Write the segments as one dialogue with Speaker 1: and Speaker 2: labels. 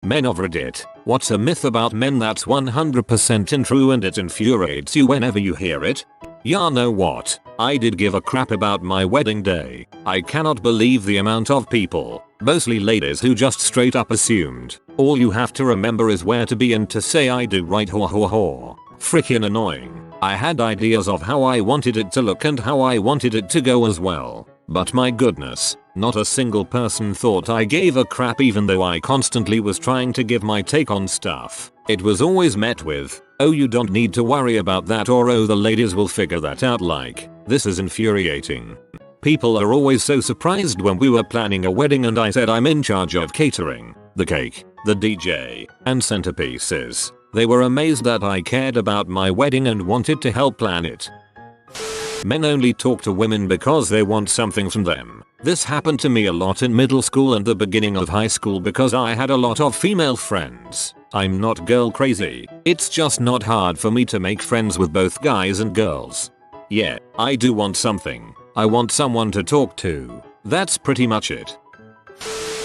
Speaker 1: Men of Reddit, what's a myth about men that's 100% untrue and it infuriates you whenever you hear it? Ya know what? I did give a crap about my wedding day. I cannot believe the amount of people, mostly ladies, who just straight up assumed all you have to remember is where to be and to say I do right. Ho ho ho. Freaking annoying. I had ideas of how I wanted it to look and how I wanted it to go as well. But my goodness, not a single person thought I gave a crap even though I constantly was trying to give my take on stuff. It was always met with, oh you don't need to worry about that, or oh the ladies will figure that out. Like, this is infuriating. People are always so surprised when we were planning a wedding and I said I'm in charge of catering, the cake, the DJ, and centerpieces. They were amazed that I cared about my wedding and wanted to help plan it. Men only talk to women because they want something from them. This happened to me a lot in middle school and the beginning of high school because I had a lot of female friends. I'm not girl crazy. It's just not hard for me to make friends with both guys and girls. Yeah, I do want something. I want someone to talk to. That's pretty much it.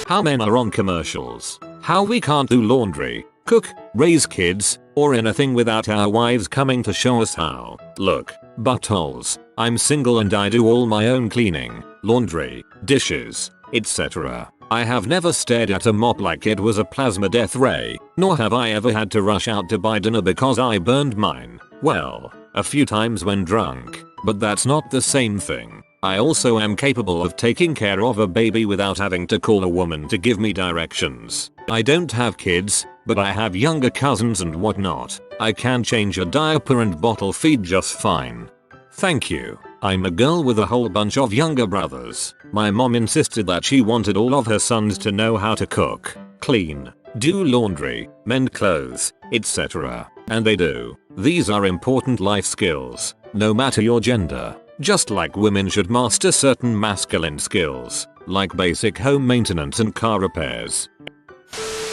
Speaker 1: How men are on commercials. How we can't do laundry, cook, raise kids, or anything without our wives coming to show us how. Look, buttholes. I'm single and I do all my own cleaning, laundry, dishes, etc. I have never stared at a mop like it was a plasma death ray, nor have I ever had to rush out to buy dinner because I burned mine. Well, a few times when drunk, but that's not the same thing. I also am capable of taking care of a baby without having to call a woman to give me directions. I don't have kids, but I have younger cousins and whatnot. I can change a diaper and bottle feed just fine. Thank you. I'm a girl with a whole bunch of younger brothers. My mom insisted that she wanted all of her sons to know how to cook, clean, do laundry, mend clothes, etc. And they do. These are important life skills, no matter your gender. Just like women should master certain masculine skills, like basic home maintenance and car repairs.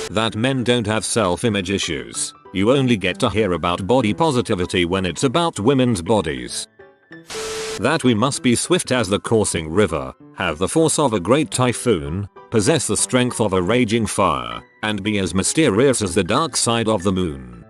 Speaker 1: That men don't have self-image issues. You only get to hear about body positivity when it's about women's bodies. That we must be swift as the coursing river, have the force of a great typhoon, possess the strength of a raging fire, and be as mysterious as the dark side of the moon.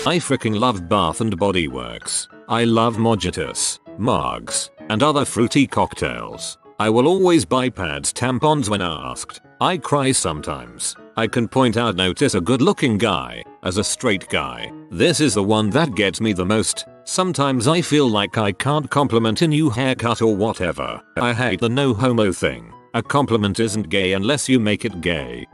Speaker 1: I freaking love Bath and Body Works. I love Mojitos, Margs, and other fruity cocktails. I will always buy pads, tampons when asked. I cry sometimes. I can point out notice a good looking guy, as a straight guy. This is the one that gets me the most. Sometimes I feel like I can't compliment a new haircut or whatever. I hate the no homo thing. A compliment isn't gay unless you make it gay.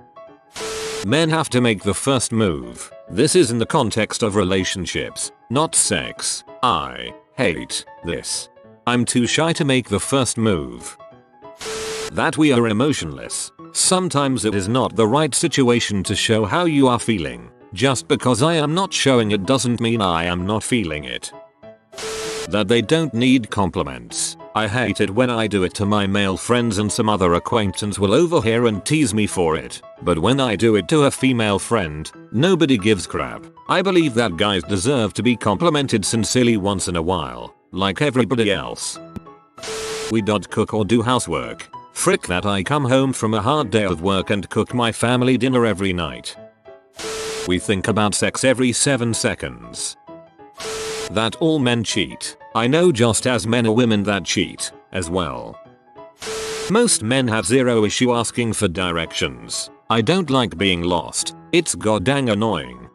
Speaker 1: Men have to make the first move. This is in the context of relationships, not sex. I hate this. I'm too shy to make the first move. That we are emotionless. Sometimes it is not the right situation to show how you are feeling. Just because I am not showing it doesn't mean I am not feeling it. That they don't need compliments. I hate it when I do it to my male friends and some other acquaintance will overhear and tease me for it. But when I do it to a female friend, nobody gives crap. I believe that guys deserve to be complimented sincerely once in a while, like everybody else. We don't cook or do housework. Frick that, I come home from a hard day of work and cook my family dinner every night. We think about sex every 7 seconds. That all men cheat. I know just as many women that cheat, as well. Most men have zero issue asking for directions. I don't like being lost. It's goddamn annoying.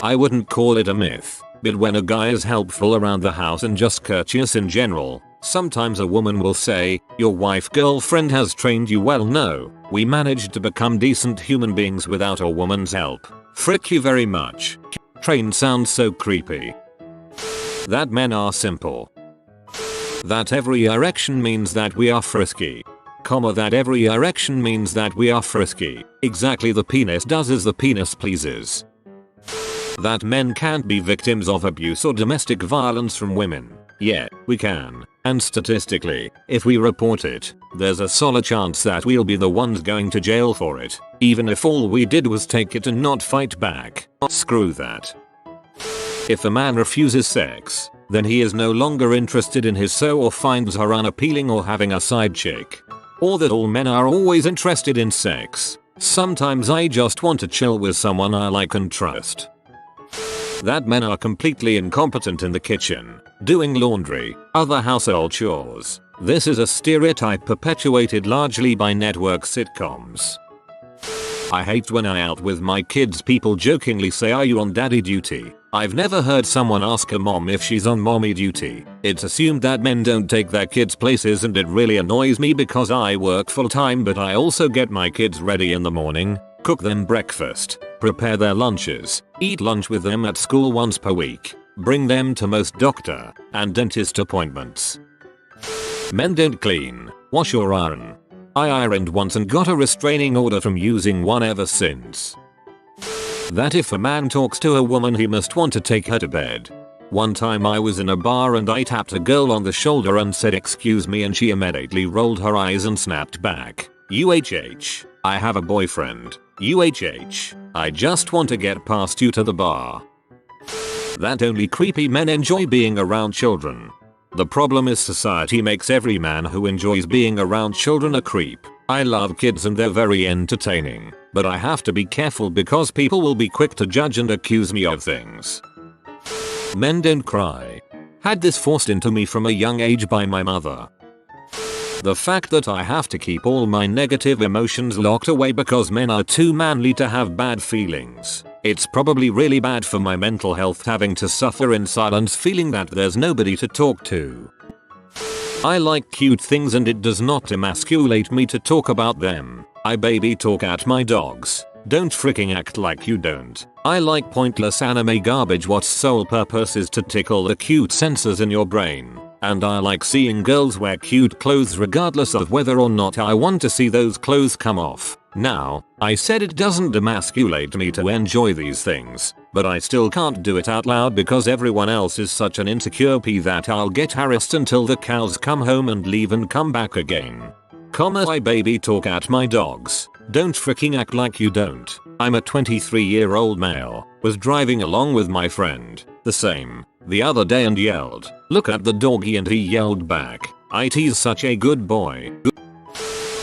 Speaker 1: I wouldn't call it a myth, but when a guy is helpful around the house and just courteous in general, sometimes a woman will say, your wife girlfriend has trained you well. No, we managed to become decent human beings without a woman's help. Frick you very much. Trained sounds so creepy. That men are simple. That every erection means that we are frisky. That every erection means that we are frisky. Exactly, the penis does as the penis pleases. That men can't be victims of abuse or domestic violence from women. Yeah, we can. And statistically, if we report it, there's a solid chance that we'll be the ones going to jail for it, even if all we did was take it and not fight back. Screw that. If a man refuses sex, then he is no longer interested in his so or finds her unappealing or having a side chick. Or that all men are always interested in sex. Sometimes I just want to chill with someone I like and trust. That men are completely incompetent in the kitchen, doing laundry, other household chores. This is a stereotype perpetuated largely by network sitcoms. I hate when I out with my kids people jokingly say, "Are you on daddy duty?" I've never heard someone ask a mom if she's on mommy duty. It's assumed that men don't take their kids places, and it really annoys me because I work full time, but I also get my kids ready in the morning, cook them breakfast, prepare their lunches, eat lunch with them at school once per week, bring them to most doctor and dentist appointments. Men don't clean, wash or iron. I ironed once and got a restraining order from using one ever since. That if a man talks to a woman he must want to take her to bed. One time I was in a bar and I tapped a girl on the shoulder and said excuse me, and she immediately rolled her eyes and snapped back, "UHH, I have a boyfriend. UHH, I just want to get past you to the bar." That only creepy men enjoy being around children. The problem is society makes every man who enjoys being around children a creep. I love kids and they're very entertaining, but I have to be careful because people will be quick to judge and accuse me of things. Men don't cry. Had this forced into me from a young age by my mother. The fact that I have to keep all my negative emotions locked away because men are too manly to have bad feelings. It's probably really bad for my mental health having to suffer in silence, feeling that there's nobody to talk to. I like cute things and it does not emasculate me to talk about them. I baby talk at my dogs. Don't freaking act like you don't. I like pointless anime garbage whose sole purpose is to tickle the cute sensors in your brain. And I like seeing girls wear cute clothes regardless of whether or not I want to see those clothes come off. Now, I said it doesn't emasculate me to enjoy these things, but I still can't do it out loud because everyone else is such an insecure pea that I'll get harassed until the cows come home and leave and come back again. I baby talk at my dogs. Don't freaking act like you don't. I'm a 23-year-old male, was driving along with my friend, the same, the other day and yelled, "Look at the doggy," and he yelled back, "He's such a good boy."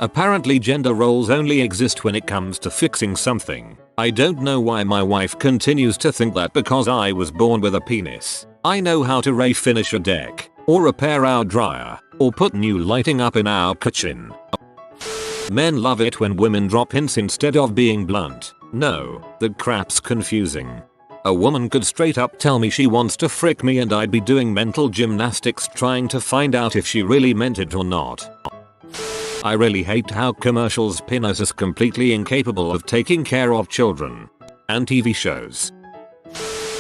Speaker 1: Apparently gender roles only exist when it comes to fixing something. I don't know why my wife continues to think that because I was born with a penis, I know how to refinish a deck, or repair our dryer, or put new lighting up in our kitchen. Men love it when women drop hints instead of being blunt. No, that crap's confusing. A woman could straight up tell me she wants to frick me and I'd be doing mental gymnastics trying to find out if she really meant it or not. I really hate how commercials pin us as completely incapable of taking care of children. And TV shows.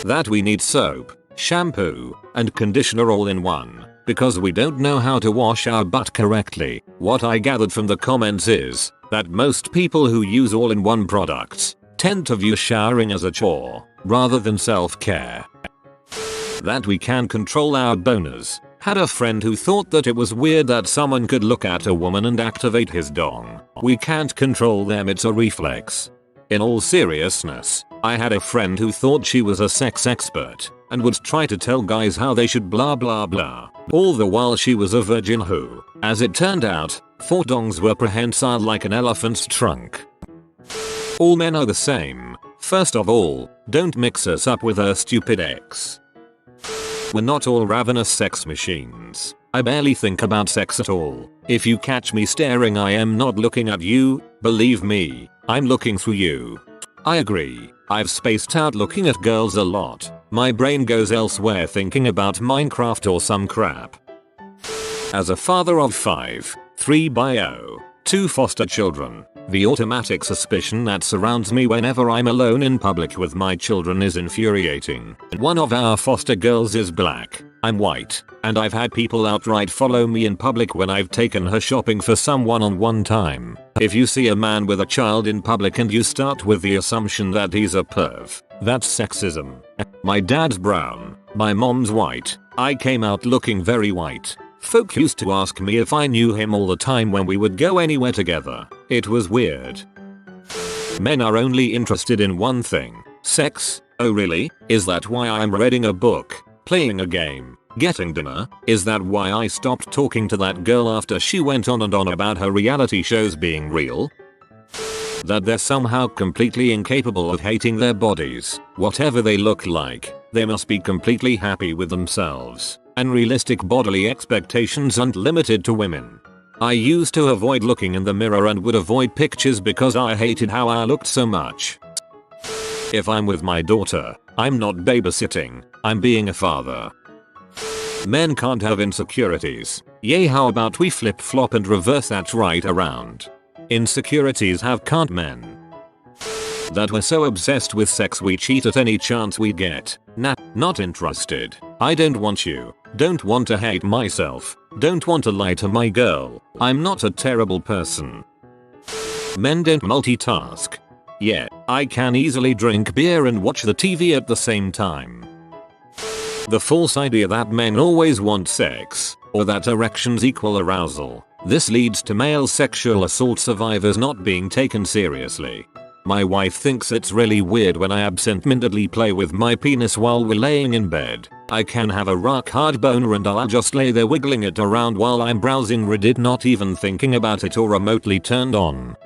Speaker 1: That we need soap, shampoo, and conditioner all in one, because we don't know how to wash our butt correctly. What I gathered from the comments is that most people who use all-in-one products tend to view showering as a chore, rather than self-care. That we can control our boners. Had a friend who thought that it was weird that someone could look at a woman and activate his dong. We can't control them, it's a reflex. In all seriousness, I had a friend who thought she was a sex expert and would try to tell guys how they should blah blah blah, all the while she was a virgin who, as it turned out, thought dongs were prehensile like an elephant's trunk. All men are the same. First of all, don't mix us up with her stupid ex. We're not all ravenous sex machines. I barely think about sex at all. If you catch me staring, I am not looking at you, believe me, I'm looking through you. I agree, I've spaced out looking at girls a lot. My brain goes elsewhere thinking about Minecraft or some crap. As a father of 5, 3 bio, 2 foster children, the automatic suspicion that surrounds me whenever I'm alone in public with my children is infuriating. One of our foster girls is black, I'm white, and I've had people outright follow me in public when I've taken her shopping for some one-on-one time. If you see a man with a child in public and you start with the assumption that he's a perv, that's sexism. My dad's brown, my mom's white, I came out looking very white. Folk used to ask me if I knew him all the time when we would go anywhere together. It was weird. Men are only interested in one thing, sex. Oh really? Is that why I'm reading a book, playing a game, getting dinner? Is that why I stopped talking to that girl after she went on and on about her reality shows being real? That they're somehow completely incapable of hating their bodies, whatever they look like. They must be completely happy with themselves. Unrealistic bodily expectations aren't limited to women. I used to avoid looking in the mirror and would avoid pictures because I hated how I looked so much. If I'm with my daughter, I'm not babysitting, I'm being a father. Men can't have insecurities. Yay, how about we flip-flop and reverse that right around? Insecurities have can't men. That we're so obsessed with sex we cheat at any chance we get. Nah, not interested. I don't want you. Don't want to hate myself. Don't want to lie to my girl. I'm not a terrible person. Men don't multitask. Yeah, I can easily drink beer and watch the TV at the same time. The false idea that men always want sex, or that erections equal arousal. This leads to male sexual assault survivors not being taken seriously. My wife thinks it's really weird when I absent-mindedly play with my penis while we're laying in bed. I can have a rock hard boner and I'll just lay there wiggling it around while I'm browsing Reddit, not even thinking about it or remotely turned on.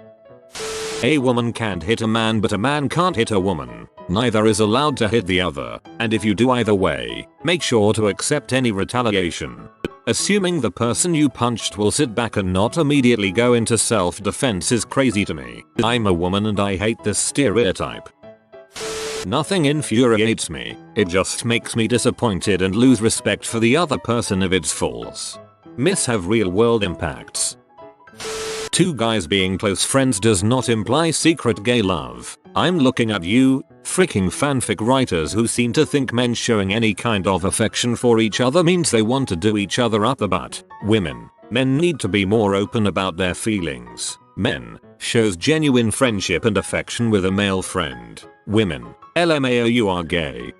Speaker 1: A woman can't hit a man, but a man can't hit a woman. Neither is allowed to hit the other, and if you do either way, make sure to accept any retaliation. Assuming the person you punched will sit back and not immediately go into self-defense is crazy to me. I'm a woman and I hate this stereotype. Nothing infuriates me, it just makes me disappointed and lose respect for the other person if it's false. Myths have real-world impacts. Two guys being close friends does not imply secret gay love. I'm looking at you, freaking fanfic writers who seem to think men showing any kind of affection for each other means they want to do each other up the butt. Women. Men need to be more open about their feelings. Men. Shows genuine friendship and affection with a male friend. Women. LMAO, you are gay.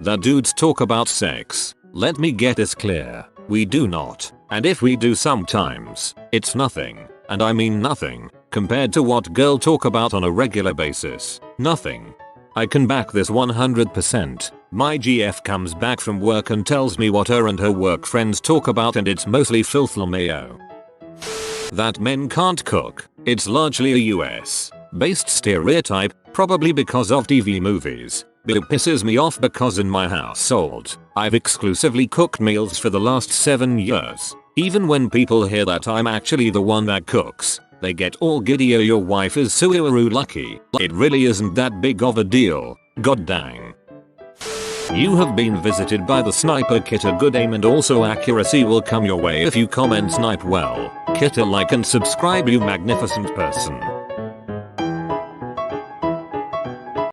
Speaker 1: That dudes talk about sex. Let me get this clear. We do not. And if we do sometimes, it's nothing. And I mean nothing, compared to what girls talk about on a regular basis. Nothing. I can back this 100%. My GF comes back from work and tells me what her and her work friends talk about and it's mostly filth LMAO. That men can't cook. It's largely a US based stereotype, probably because of TV movies. But it pisses me off because in my household, I've exclusively cooked meals for the last 7 years. Even when people hear that I'm actually the one that cooks, they get all giddy. Oh, your wife is so lucky. It really isn't that big of a deal. God dang. You have been visited by the sniper kit. A good aim and also accuracy will come your way if you comment snipe well. Hit a like and subscribe, you magnificent person.